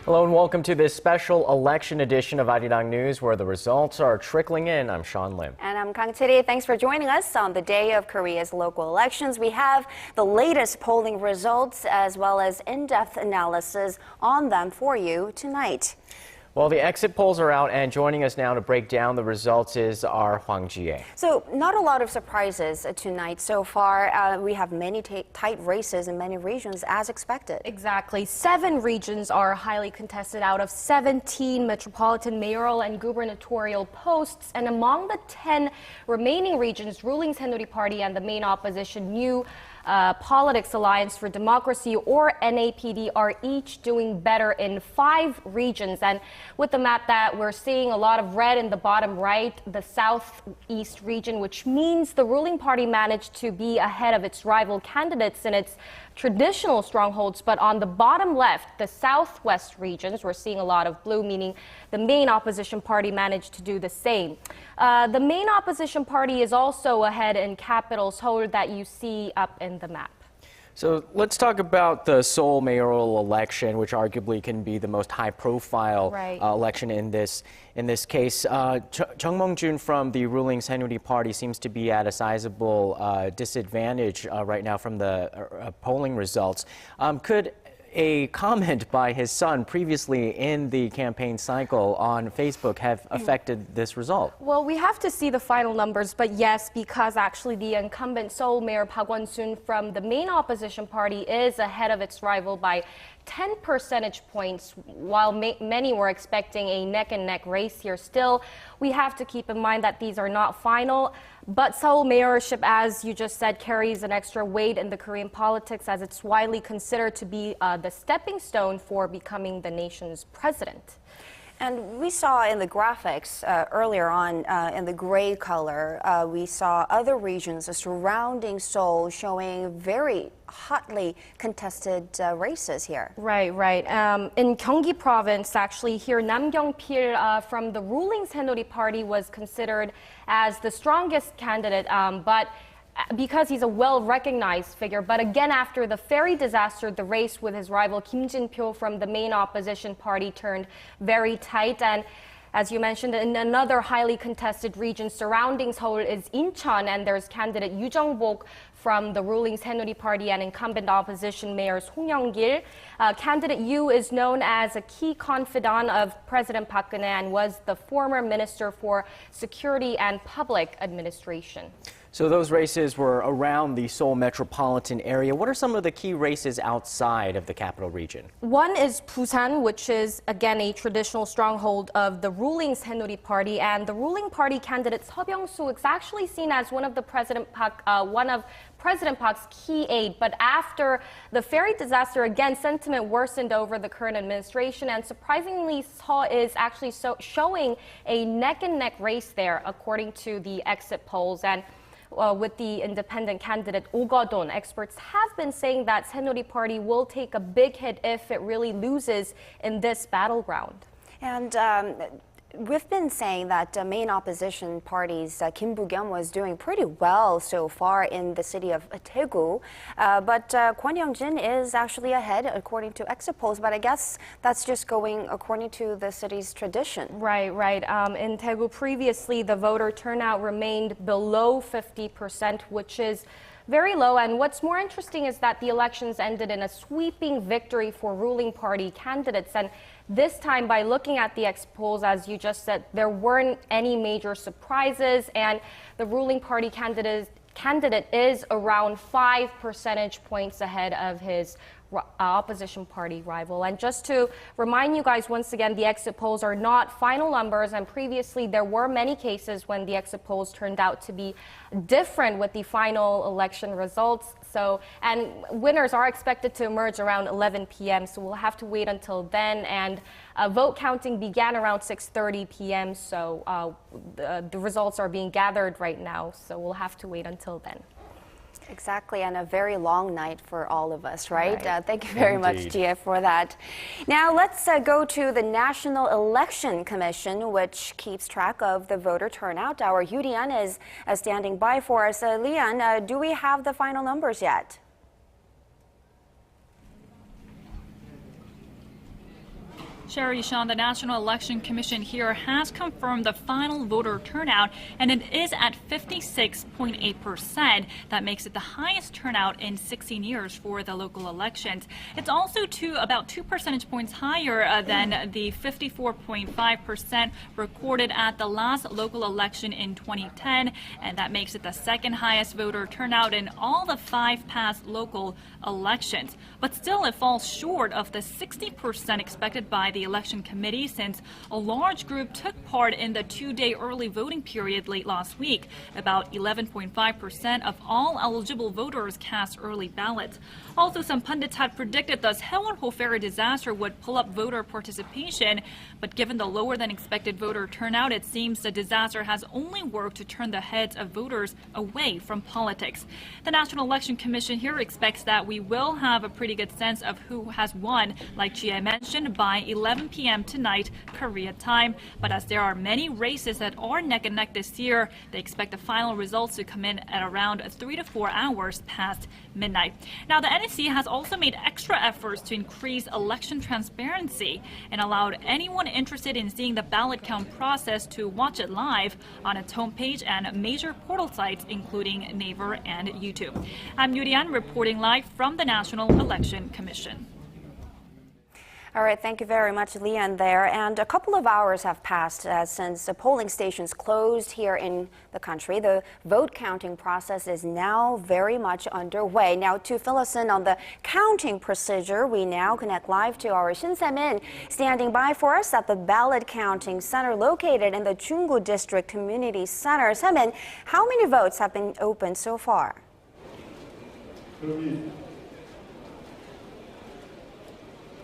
Hello and welcome to this special election edition of Arirang News, where the results are trickling in. I'm Sean Lim. And I'm Chery. Thanks for joining us on the day of Korea's local elections. We have the latest polling results as well as in-depth analysis on them for you tonight. Well, the exit polls are out, and joining us now to break down the results is our Hwang Ji-ae. So, not a lot of surprises tonight so far. We have many tight races in many regions, as expected. Exactly. 7 regions are highly contested out of 17 metropolitan mayoral and gubernatorial posts. And among the 10 remaining regions, ruling Sewol-ho Party and the main opposition, New Politics Alliance for Democracy, or NAPD, are each doing better in 5 regions. And with the map that we're seeing a lot of red in the bottom right, the southeast region, which means the ruling party managed to be ahead of its rival candidates in its traditional strongholds. But on the bottom left, the southwest regions, we're seeing a lot of blue, meaning the main opposition party managed to do the same. The main opposition party is also ahead in capital Seoul that you see up in the map. So let's talk about the Seoul mayoral election, which arguably can be the most high-profile election in this case. Chung Mong-jun from the ruling Sewol-ho Party seems to be at a sizable disadvantage right now from the polling results. Could a comment by his son previously in the campaign cycle on Facebook have affected this result? Well, we have to see the final numbers, but yes, because actually the incumbent Seoul Mayor Park Won-soon from the main opposition party is ahead of its rival by 10 percentage points, while many were expecting a neck-and-neck race here. Still, we have to keep in mind that these are not final. But Seoul mayorship, as you just said, carries an extra weight in the Korean politics, as it's widely considered to be the stepping stone for becoming the nation's president. And we saw in the graphics earlier on in the gray color, we saw other regions surrounding Seoul showing very hotly contested races here. Right. In Gyeonggi province, actually, here Nam Kyung-pil from the ruling Sewol-ho Party was considered as the strongest candidate, but because he's a well-recognized figure. But again, after the ferry disaster, the race with his rival Kim Jin-pyo from the main opposition party turned very tight. And as you mentioned, in another highly contested region surrounding Seoul is Incheon, and there's candidate Yoo Jung-bok from the ruling Sewol-ho Party and incumbent opposition mayor Song Young-gil. Candidate Yoo is known as a key confidant of President Park Geun-hye and was the former Minister for Security and Public Administration. So those races were around the Seoul metropolitan area. What are some of the key races outside of the capital region? One is Busan, which is, again, a traditional stronghold of the ruling Sewol-ho Party. And the ruling party candidate Seo Byung-soo is actually seen as one of President Park's key aide. But after the ferry disaster, again, sentiment worsened over the current administration. And surprisingly, Seo is actually showing a neck-and-neck race there, according to the exit polls. And with the independent candidate Oh Go-don, experts have been saying that Sewol-ho Party will take a big hit if it really loses in this battleground. And we've been saying that main opposition parties, Kim Boo-kyum was doing pretty well so far in the city of Daegu, but Kwon Young-jin is actually ahead according to exit polls, but I guess that's just going according to the city's tradition. Right. In Daegu previously, the voter turnout remained below 50%, which is very low. And what's more interesting is that the elections ended in a sweeping victory for ruling party candidates. And this time, by looking at the exit polls, as you just said, there weren't any major surprises, and the ruling party candidate is around 5 percentage points ahead of his opposition party rival. And just to remind you guys once again, the exit polls are not final numbers, and previously there were many cases when the exit polls turned out to be different with the final election results. And winners are expected to emerge around 11 p.m. So we'll have to wait until then. And vote counting began around 6:30 p.m. So the results are being gathered right now. So we'll have to wait until then. Exactly, and a very long night for all of us, right? Thank you very much, Gia, for that. Now let's go to the National Election Commission, which keeps track of the voter turnout. Our Yoo Li-an is standing by for us. Li-an, do we have the final numbers yet? Chery, Sean, the National Election Commission here has confirmed the final voter turnout, and it is at 56.8%. That makes it the highest turnout in 16 years for the local elections. It's also about 2 percentage points higher than the 54.5% recorded at the last local election in 2010, and that makes it the second highest voter turnout in all the 5 past local elections. But still, it falls short of the 60% expected by the Election Committee, since a large group took part in the 2-day early voting period late last week. About 11.5% of all eligible voters cast early ballots. Also, some pundits had predicted the Sewol-ho ferry disaster would pull up voter participation, but given the lower than expected voter turnout, it seems the disaster has only worked to turn the heads of voters away from politics. The National Election Commission here expects that we will have a pretty good sense of who has won, like Gia mentioned, by 11 p.m. tonight, Korea time. But as there are many races that are neck and neck this year, they expect the final results to come in at around 3 to 4 hours past midnight. Now, the NEC has also made extra efforts to increase election transparency and allowed anyone interested in seeing the ballot count process to watch it live on its homepage and major portal sites, including Naver and YouTube. I'm Yoo Li-an reporting live from the National Election Commission. All right, thank you very much, Li-an there. And a couple of hours have passed since the polling stations closed here in the country. The vote counting process is now very much underway. Now, to fill us in on the counting procedure, we now connect live to our Shin Se-min, standing by for us at the ballot counting center located in the Junggu District Community Center. Se-min, how many votes have been opened so far?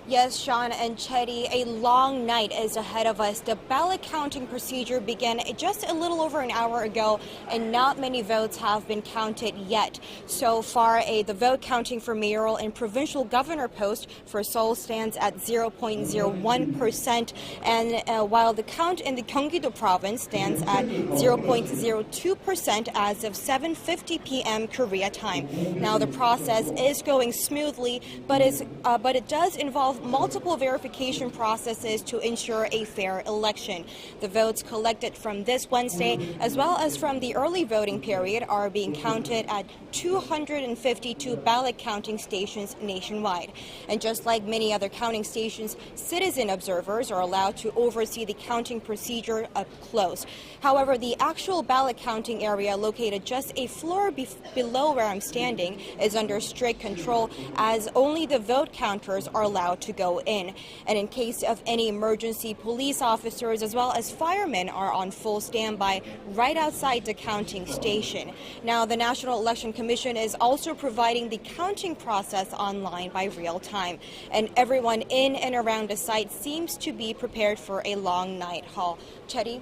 Yes, Sean and Chery, a long night is ahead of us. The ballot counting procedure began just a little over an hour ago, and not many votes have been counted yet. So far, the vote counting for mayoral and provincial governor post for Seoul stands at 0.01%, and while the count in the Gyeonggi-do province stands at 0.02% as of 7:50 p.m. Korea time. Now, the process is going smoothly, but it does involve multiple verification processes to ensure a fair election. The votes collected from this Wednesday, as well as from the early voting period, are being counted at 252 ballot counting stations nationwide. And just like many other counting stations, citizen observers are allowed to oversee the counting procedure up close. However, the actual ballot counting area, located just a floor below where I'm standing, is under strict control, as only the vote counters are allowed to go in. And in case of any emergency, police officers as well as firemen are on full standby right outside the counting station. Now, the National Election Commission is also providing the counting process online by real time. And everyone in and around the site seems to be prepared for a long night haul. Chery?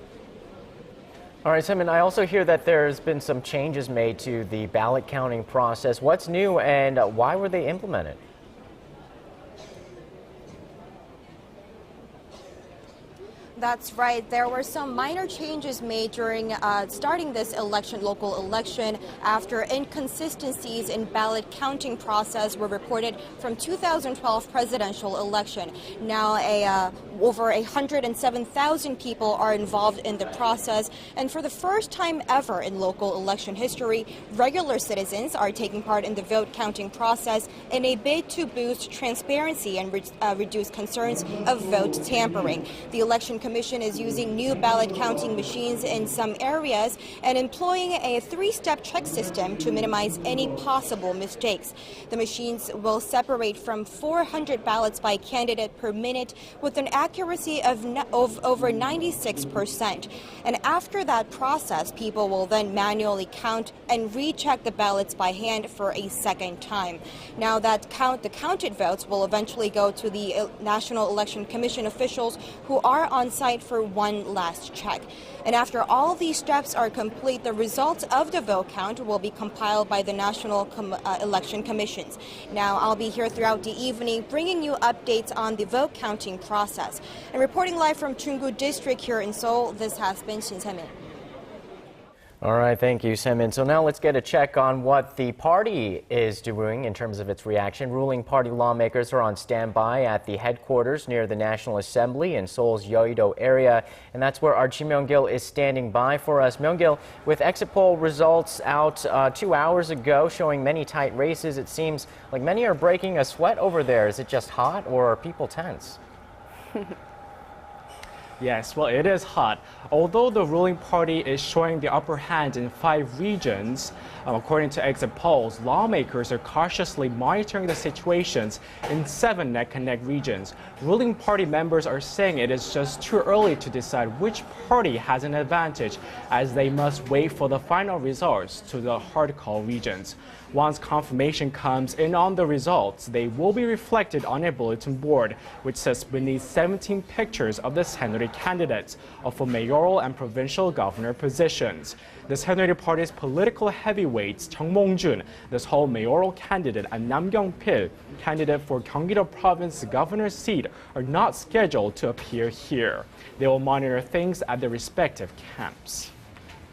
All right, Simon, I also hear that there's been some changes made to the ballot counting process. What's new and why were they implemented? That's right. There were some minor changes made during starting this local election, after inconsistencies in ballot counting process were reported from 2012 presidential election. Now, over 107,000 people are involved in the process, and for the first time ever in local election history, regular citizens are taking part in the vote counting process in a bid to boost transparency and reduce concerns of vote tampering. The Election Commission is using new ballot counting machines in some areas and employing a three-step check system to minimize any possible mistakes. The machines will separate from 400 ballots by candidate per minute with an accuracy of over 96%. And after that process, people will then manually count and recheck the ballots by hand for a second time. Now the counted votes will eventually go to the National Election Commission officials who are on site for one last check. And after all these steps are complete, the results of the vote count will be compiled by the National Election Commissions. Now, I'll be here throughout the evening bringing you updates on the vote counting process. And reporting live from Chunggu District here in Seoul, this has been Shin Se-min. All right, thank you, Semin. So now let's get a check on what the party is doing in terms of its reaction. Ruling party lawmakers are on standby at the headquarters near the National Assembly in Seoul's Yeouido area, and that's where our Ji Myung-gil is standing by for us. Myung-gil, with exit poll results out 2 hours ago showing many tight races, it seems like many are breaking a sweat over there. Is it just hot or are people tense? Yes, well, it is hot. Although the ruling party is showing the upper hand in 5 regions, according to exit polls, lawmakers are cautiously monitoring the situations in 7 neck-and-neck regions. Ruling party members are saying it is just too early to decide which party has an advantage, as they must wait for the final results to the hard-call regions. Once confirmation comes in on the results, they will be reflected on a bulletin board, which sits beneath 17 pictures of the Saenuri candidates for mayoral and provincial governor positions. The Saenuri party's political heavyweights, Chung Mong-jun, the Seoul mayoral candidate, and Nam Kyung-pil, candidate for Gyeonggi-do Province governor's seat, are not scheduled to appear here. They will monitor things at their respective camps.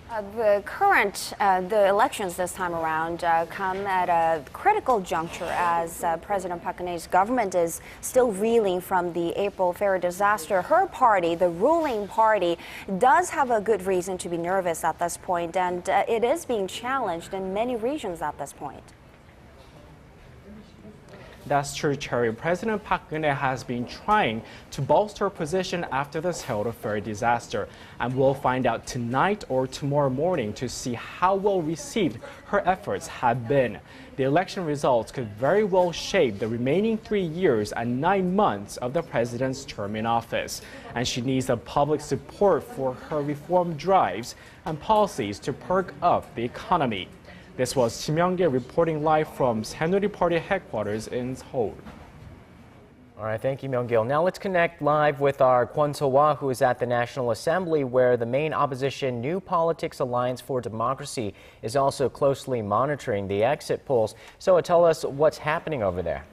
The elections this time around come at a critical juncture as President Park Geun-hye's government is still reeling from the April ferry disaster. Her party, the ruling party, does have a good reason to be nervous at this point, and it is being challenged in many regions at this point. That's true, Chery. President Park Geun-hye has been trying to bolster her position after the Sewol-ho ferry disaster. And we'll find out tonight or tomorrow morning to see how well received her efforts have been. The election results could very well shape the remaining 3 years and 9 months of the president's term in office. And she needs the public support for her reform drives and policies to perk up the economy. This was Ji Myung-gil reporting live from Saenuri Party headquarters in Seoul. All right, thank you, Myung-gil. Now let's connect live with our Kwon So-hwa, who is at the National Assembly, where the main opposition New Politics Alliance for Democracy is also closely monitoring the exit polls. So tell us what's happening over there.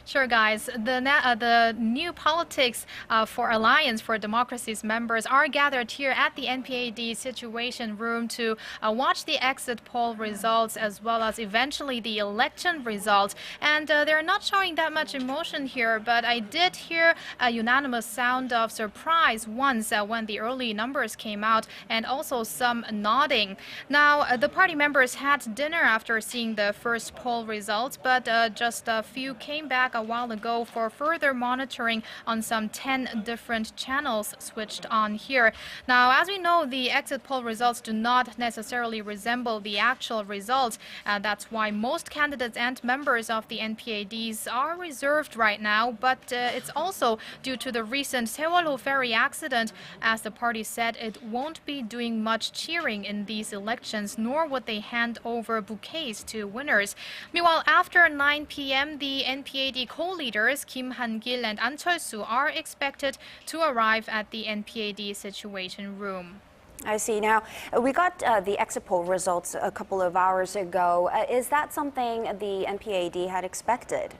Sure, guys. The New Politics for Alliance for Democracy's members are gathered here at the NPAD Situation Room to watch the exit poll results as well as eventually the election results. And they're not showing that much emotion here, but I did hear a unanimous sound of surprise once when the early numbers came out, and also some nodding. Now, the party members had dinner after seeing the first poll results, but just a few came back a while ago for further monitoring on some 10 different channels switched on here. Now, as we know, the exit poll results do not necessarily resemble the actual results. That's why most candidates and members of the NPADs are reserved right now, but it's also due to the recent Sewol-ho ferry accident, as the party said it won't be doing much cheering in these elections, nor would they hand over bouquets to winners. Meanwhile, after 9 p.m., the NPAD co-leaders Kim Han-gil and An Chol-soo are expected to arrive at the NPAD Situation Room. I see. Now, we got the exit poll results a couple of hours ago. Is that something the NPAD had expected?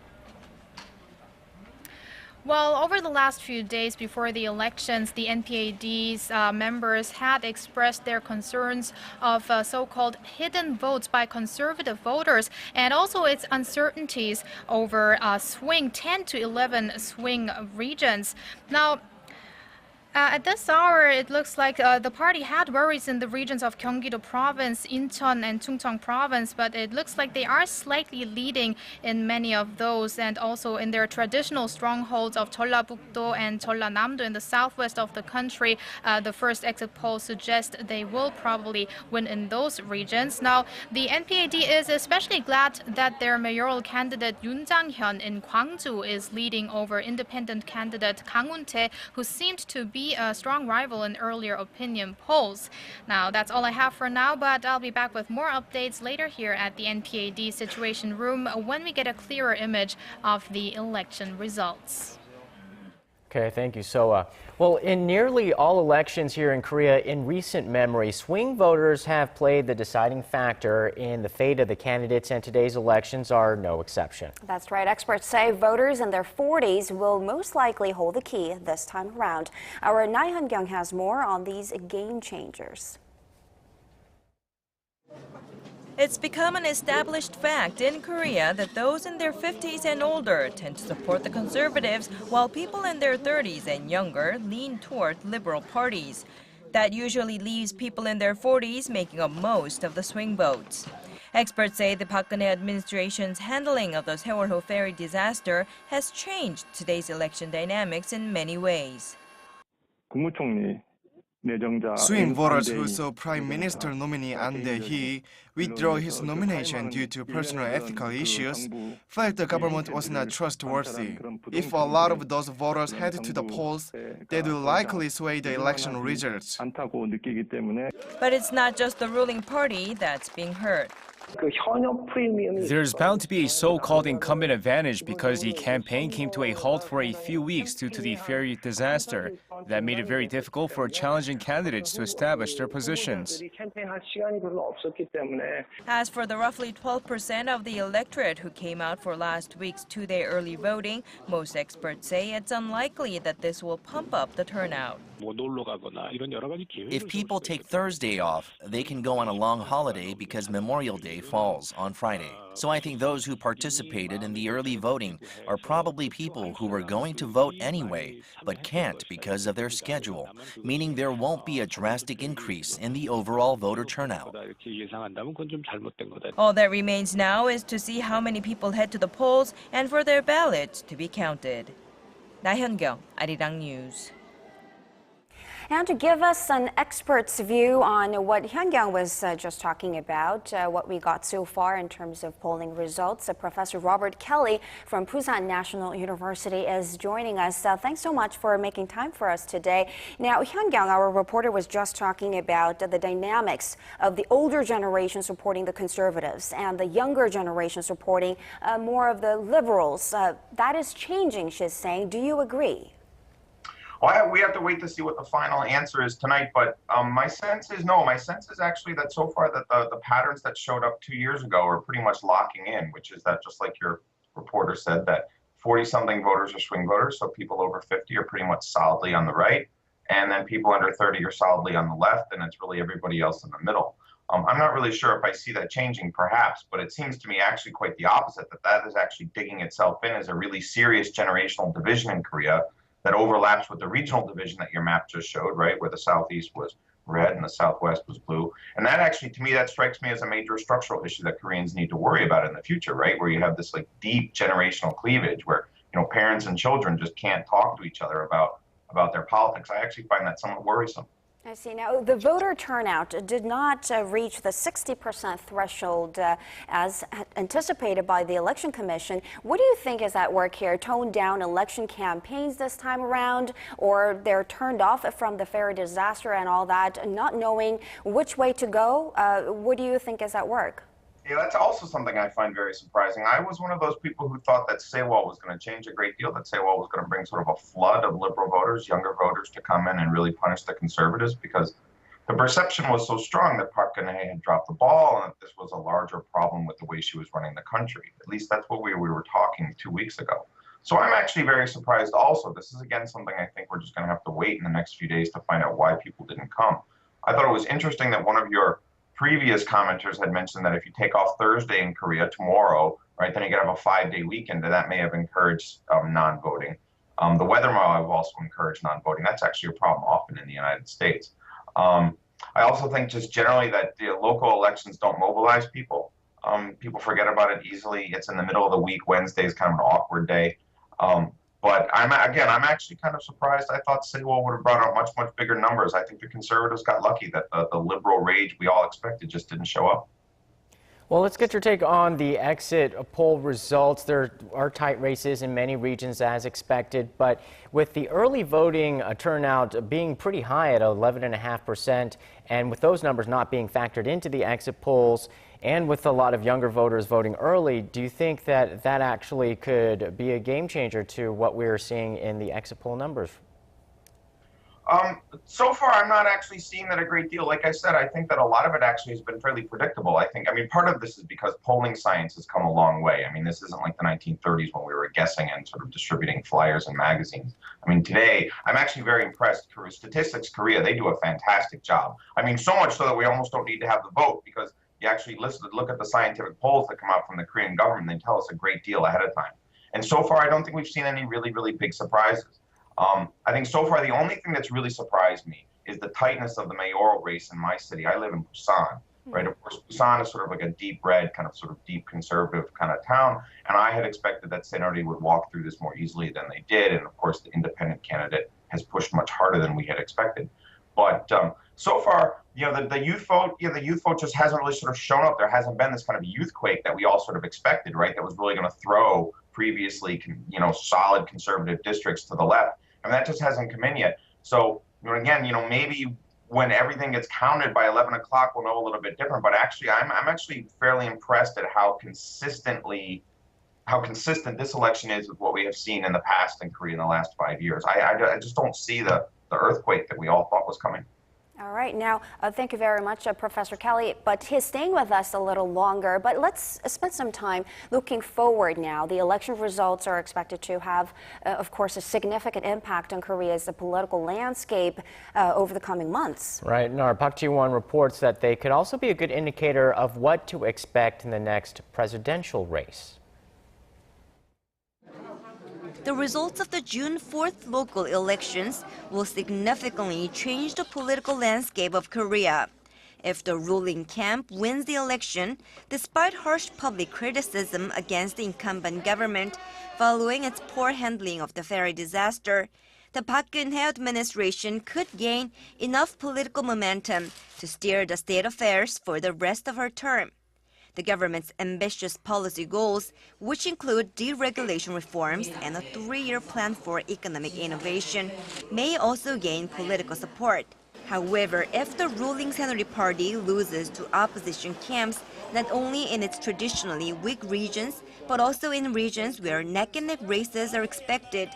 Well, over the last few days before the elections, the NPAD's members had expressed their concerns of so-called hidden votes by conservative voters, and also its uncertainties over 10 to 11 swing regions. Now, At this hour, it looks like the party had worries in the regions of Gyeonggi-do Province, Incheon, and Chungcheong Province, but it looks like they are slightly leading in many of those, and also in their traditional strongholds of Jeollabuk-do and Jeollanam-do in the southwest of the country. The first exit polls suggest they will probably win in those regions. Now, the NPAD is especially glad that their mayoral candidate Yoon Jang-hyun in Gwangju is leading over independent candidate Kang Un-tae, who seemed to be a strong rival in earlier opinion polls. Now, that's all I have for now, but I'll be back with more updates later here at the NPAD Situation Room when we get a clearer image of the election results. Okay, thank you, Soa. Well, in nearly all elections here in Korea in recent memory, swing voters have played the deciding factor in the fate of the candidates, and today's elections are no exception. That's right. Experts say voters in their 40s will most likely hold the key this time around. Our Nai Han-kyung has more on these game changers. It's become an established fact in Korea that those in their 50s and older tend to support the conservatives, while people in their 30s and younger lean toward liberal parties. That usually leaves people in their 40s making up most of the swing votes. Experts say the Park Geun-hye administration's handling of the Sewol-ho ferry disaster has changed today's election dynamics in many ways. Swing voters who saw Prime Minister nominee An Dae-hee withdraw his nomination due to personal ethical issues felt the government was not trustworthy. If a lot of those voters head to the polls, they will likely sway the election results. But it's not just the ruling party that's being hurt. There's bound to be a so-called incumbent advantage because the campaign came to a halt for a few weeks due to the ferry disaster. That made it very difficult for challenging candidates to establish their positions. As for the roughly 12% of the electorate who came out for last week's two-day early voting, most experts say it's unlikely that this will pump up the turnout. If people take Thursday off, they can go on a long holiday because Memorial Day falls on Friday. So I think those who participated in the early voting are probably people who were going to vote anyway, but can't because of their schedule, meaning there won't be a drastic increase in the overall voter turnout. All that remains now is to see how many people head to the polls and for their ballots to be counted. Nai Han-kyung, Arirang News. And to give us an expert's view on what Hyun-kyung was just talking about, what we got so far in terms of polling results, Professor Robert Kelly from Pusan National University is joining us. Thanks so much for making time for us today. Now, Hyun-kyung, our reporter, was just talking about the dynamics of the older generation supporting the conservatives and the younger generation supporting more of the liberals. That is changing, she's saying. Do you agree? Well, we have to wait to see what the final answer is tonight, but my sense is no. My sense is actually that so far that the patterns that showed up 2 years ago are pretty much locking in, which is that, just like your reporter said, that 40-something voters are swing voters, so people over 50 are pretty much solidly on the right, and then people under 30 are solidly on the left, and it's really everybody else in the middle. I'm not really sure if I see that changing, perhaps, but it seems to me actually quite the opposite, that is actually digging itself in as a really serious generational division in Korea that overlaps with the regional division that your map just showed, right, where the southeast was red and the southwest was blue. And that actually, to me, that strikes me as a major structural issue that Koreans need to worry about in the future, right, where you have this like deep generational cleavage where, you know, parents and children just can't talk to each other about their politics. I actually find that somewhat worrisome. I see. Now, the voter turnout did not reach the 60% threshold as anticipated by the Election Commission. What do you think is at work here? Toned down election campaigns this time around, or they're turned off from the ferry disaster and all that, not knowing which way to go? What do you think is at work? Yeah, that's also something I find very surprising. I was one of those people who thought that Sewol was going to change a great deal, that Sewol was going to bring sort of a flood of liberal voters, younger voters, to come in and really punish the conservatives, because the perception was so strong that Park Geun-hye had dropped the ball and that this was a larger problem with the way she was running the country. At least that's what we were talking 2 weeks ago. So I'm actually very surprised also. This is, again, something I think we're just going to have to wait in the next few days to find out why people didn't come. I thought it was interesting that one of your previous commenters had mentioned that if you take off Thursday in Korea tomorrow, right, then you could have a 5-day weekend, and that may have encouraged non-voting. The weather model I've also encouraged non-voting. That's actually a problem often in the United States. I also think just generally that the local elections don't mobilize people. People forget about it easily. It's in the middle of the week. Wednesday is kind of an awkward day. But I'm actually kind of surprised. I thought Sewol would have brought out much, much bigger numbers. I think the conservatives got lucky that the liberal rage we all expected just didn't show up. Well, let's get your take on the exit poll results. There are tight races in many regions as expected, but with the early voting turnout being pretty high at 11.5%, and with those numbers not being factored into the exit polls, and with a lot of younger voters voting early, do you think that that actually could be a game changer to what we're seeing in the exit poll numbers? So far, I'm not actually seeing that a great deal. Like I said, I think that a lot of it actually has been fairly predictable. I mean, part of this is because polling science has come a long way. I mean, this isn't like the 1930s when we were guessing and sort of distributing flyers in magazines. I mean, today, I'm actually very impressed. Statistics Korea, they do a fantastic job. I mean, so much so that we almost don't need to have the vote because you actually look at the scientific polls that come out from the Korean government. They tell us a great deal ahead of time. And so far, I don't think we've seen any really, really big surprises. I think so far the only thing that's really surprised me is the tightness of the mayoral race in my city. I live in Busan, right? Of course, Busan is sort of like a deep red, kind of sort of deep conservative kind of town. And I had expected that Chery would walk through this more easily than they did. And of course, the independent candidate has pushed much harder than we had expected. But so far, the youth vote, the youth vote just hasn't really sort of shown up. There hasn't been this kind of youthquake that we all sort of expected, right? That was really going to throw previously, solid conservative districts to the left. And that just hasn't come in yet. So, again, maybe when everything gets counted by 11 o'clock, we'll know a little bit different. But actually, I'm actually fairly impressed at how consistent this election is with what we have seen in the past in Korea in the last 5 years. I just don't see the earthquake that we all thought was coming. All right. Now, thank you very much, Professor Kelly. But he's staying with us a little longer. But let's spend some time looking forward now. The election results are expected to have, of course, a significant impact on Korea's political landscape over the coming months. Right. And our Park Ji-won reports that they could also be a good indicator of what to expect in the next presidential race. The results of the June 4th local elections will significantly change the political landscape of Korea. If the ruling camp wins the election, despite harsh public criticism against the incumbent government following its poor handling of the ferry disaster, the Park Geun-hye administration could gain enough political momentum to steer the state affairs for the rest of her term. The government's ambitious policy goals, which include deregulation reforms and a 3-year plan for economic innovation, may also gain political support. However, if the ruling Sewol-ho party loses to opposition camps, not only in its traditionally weak regions, but also in regions where neck-and-neck races are expected,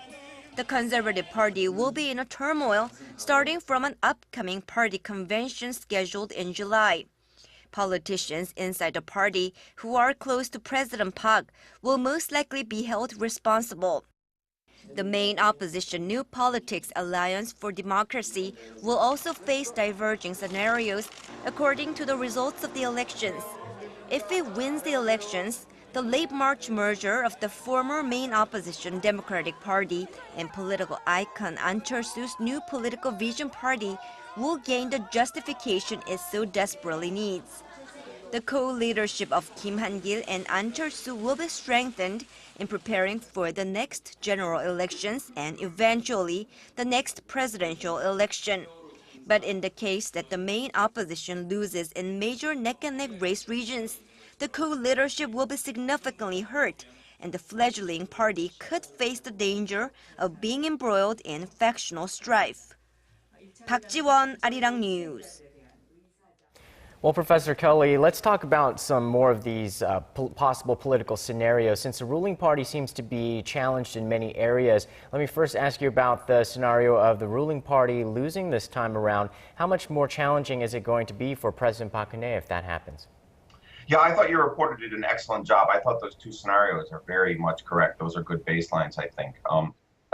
the Conservative Party will be in a turmoil starting from an upcoming party convention scheduled in July. Politicians inside the party who are close to President Park will most likely be held responsible. The main opposition New Politics Alliance for Democracy will also face diverging scenarios according to the results of the elections. If it wins the elections, the late March merger of the former main opposition Democratic Party and political icon An Chol-soo's New Political Vision Party will gain the justification it so desperately needs. The co-leadership of Kim Han-gil and An Chol-soo will be strengthened in preparing for the next general elections and eventually the next presidential election. But in the case that the main opposition loses in major neck-and-neck race regions, the co-leadership will be significantly hurt, and the fledgling party could face the danger of being embroiled in factional strife. Park Ji-won, Arirang News. Well, Professor Kelly, let's talk about some more of these possible political scenarios. Since the ruling party seems to be challenged in many areas, let me first ask you about the scenario of the ruling party losing this time around. How much more challenging is it going to be for President Park Geun-hye if that happens? Yeah, I thought your reporter did an excellent job. I thought those two scenarios are very much correct. Those are good baselines, I think.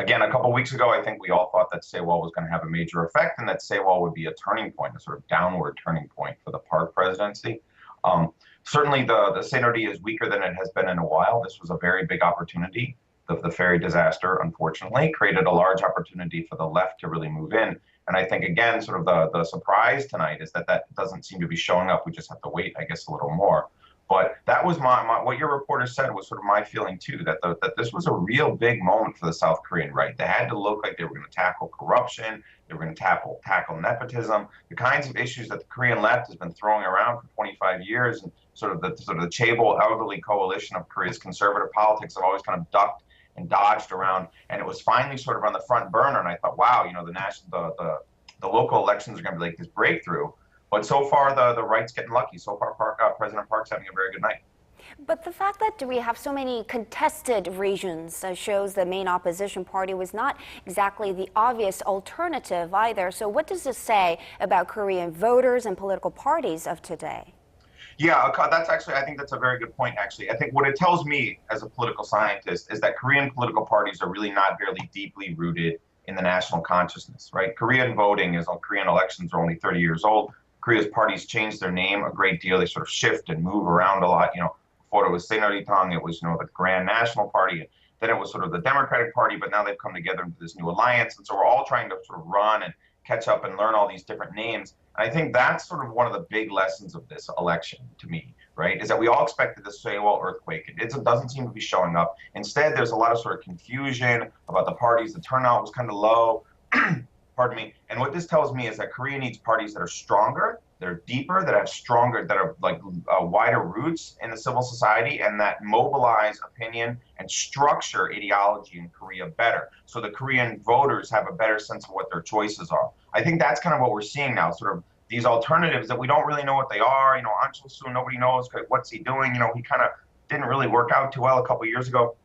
Again, a couple weeks ago, I think we all thought that Sewol was going to have a major effect and that Sewol would be a turning point, a sort of downward turning point for the Park presidency. Certainly, the Chery is weaker than it has been in a while. This was a very big opportunity the ferry disaster, unfortunately, created a large opportunity for the left to really move in. And I think, again, sort of the surprise tonight is that doesn't seem to be showing up. We just have to wait, I guess, a little more. But that was what your reporter said was sort of my feeling, too, that this was a real big moment for the South Korean right. They had to look like they were going to tackle corruption. They were going to tackle nepotism, the kinds of issues that the Korean left has been throwing around for 25 years. And sort of the Chaebol elderly coalition of Korea's conservative politics have always kind of ducked and dodged around, and it was finally sort of on the front burner. And I thought, wow, the local elections are going to be like this breakthrough. But so far, the right's getting lucky. So far, President Park's having a very good night. But the fact that we have so many contested regions shows the main opposition party was not exactly the obvious alternative either. So what does this say about Korean voters and political parties of today? Yeah, I think that's a very good point, actually. I think what it tells me as a political scientist is that Korean political parties are really not very deeply rooted in the national consciousness, right? Korean elections are only 30 years old. Korea's parties change their name a great deal. They sort of shift and move around a lot. Before it was Sewol-ho, it was, the Grand National Party. And then it was sort of the Democratic Party, but now they've come together into this new alliance. And so we're all trying to sort of run and catch up and learn all these different names. And I think that's sort of one of the big lessons of this election to me, right? Is that we all expected the Sewol earthquake. It doesn't seem to be showing up. Instead, there's a lot of sort of confusion about the parties. The turnout was kind of low. Pardon me. And what this tells me is that Korea needs parties that are stronger, that are deeper, that have like wider roots in the civil society, and that mobilize opinion and structure ideology in Korea better, so the Korean voters have a better sense of what their choices are. I think that's kind of what we're seeing now, sort of these alternatives that we don't really know what they are. Ahn Cheol-soo, nobody knows what's he doing. He kind of didn't really work out too well a couple years ago.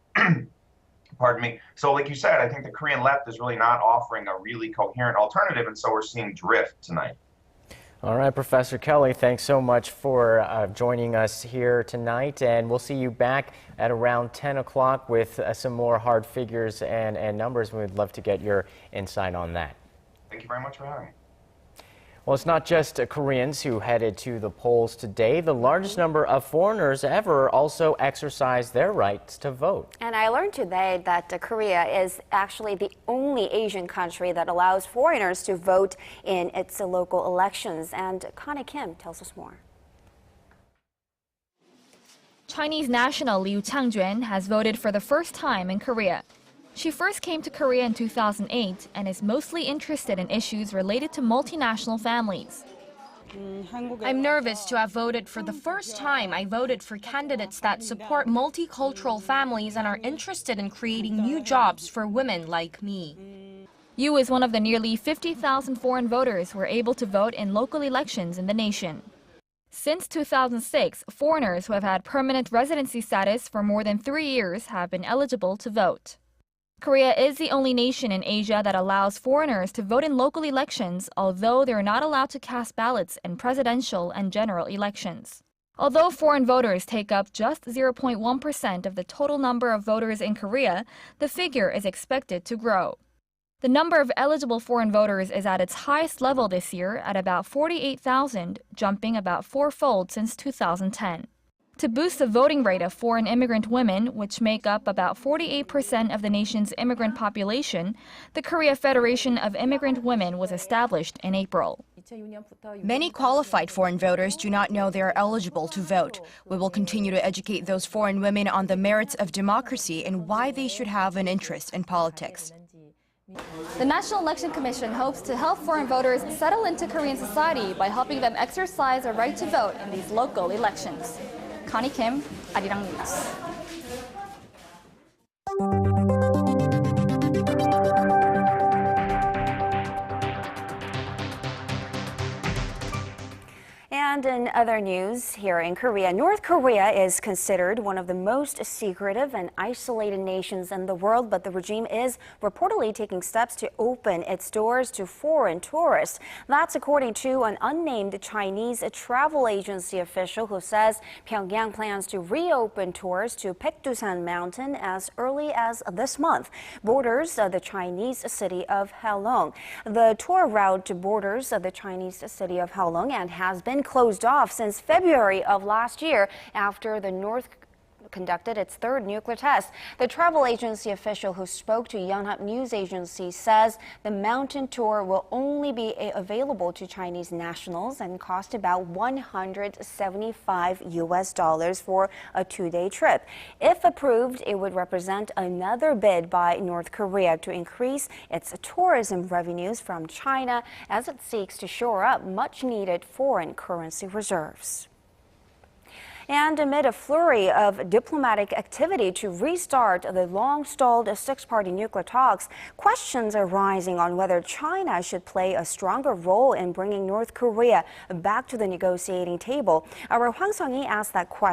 Pardon me. So like you said, I think the Korean left is really not offering a really coherent alternative, and so we're seeing drift tonight. All right, Professor Kelly, thanks so much for joining us here tonight, and we'll see you back at around 10 o'clock with some more hard figures and numbers. We'd love to get your insight on that. Thank you very much for having me. Well, it's not just Koreans who headed to the polls today. The largest number of foreigners ever also exercised their rights to vote. And I learned today that Korea is actually the only Asian country that allows foreigners to vote in its local elections. And Connie Kim tells us more. Chinese national Liu Changjun has voted for the first time in Korea. She first came to Korea in 2008 and is mostly interested in issues related to multinational families. I'm nervous to have voted for the first time. I voted for candidates that support multicultural families and are interested in creating new jobs for women like me. Yoo is one of the nearly 50,000 foreign voters who were able to vote in local elections in the nation. Since 2006, foreigners who have had permanent residency status for more than 3 years have been eligible to vote. Korea is the only nation in Asia that allows foreigners to vote in local elections, although they're not allowed to cast ballots in presidential and general elections. Although foreign voters take up just 0.1% of the total number of voters in Korea, the figure is expected to grow. The number of eligible foreign voters is at its highest level this year at about 48,000, jumping about fourfold since 2010. To boost the voting rate of foreign immigrant women, which make up about 48% of the nation's immigrant population, the Korea Federation of Immigrant Women was established in April. Many qualified foreign voters do not know they are eligible to vote. We will continue to educate those foreign women on the merits of democracy and why they should have an interest in politics. The National Election Commission hopes to help foreign voters settle into Korean society by helping them exercise a right to vote in these local elections. Connie Kim, Arirang News. And in other news here in Korea, North Korea is considered one of the most secretive and isolated nations in the world, but the regime is reportedly taking steps to open its doors to foreign tourists. That's according to an unnamed Chinese travel agency official who says Pyongyang plans to reopen tours to Paektusan Mountain as early as this month, borders the Chinese city of Halong. The tour route borders the Chinese city of Halong and has been closed off since February of last year after the North conducted its third nuclear test. The travel agency official who spoke to Yonhap News Agency says the mountain tour will only be available to Chinese nationals and cost about $175 for a 2-day trip. If approved, it would represent another bid by North Korea to increase its tourism revenues from China as it seeks to shore up much-needed foreign currency reserves. And amid a flurry of diplomatic activity to restart the long-stalled six-party nuclear talks, questions are rising on whether China should play a stronger role in bringing North Korea back to the negotiating table. Our Hwang Sung-hee asked that question.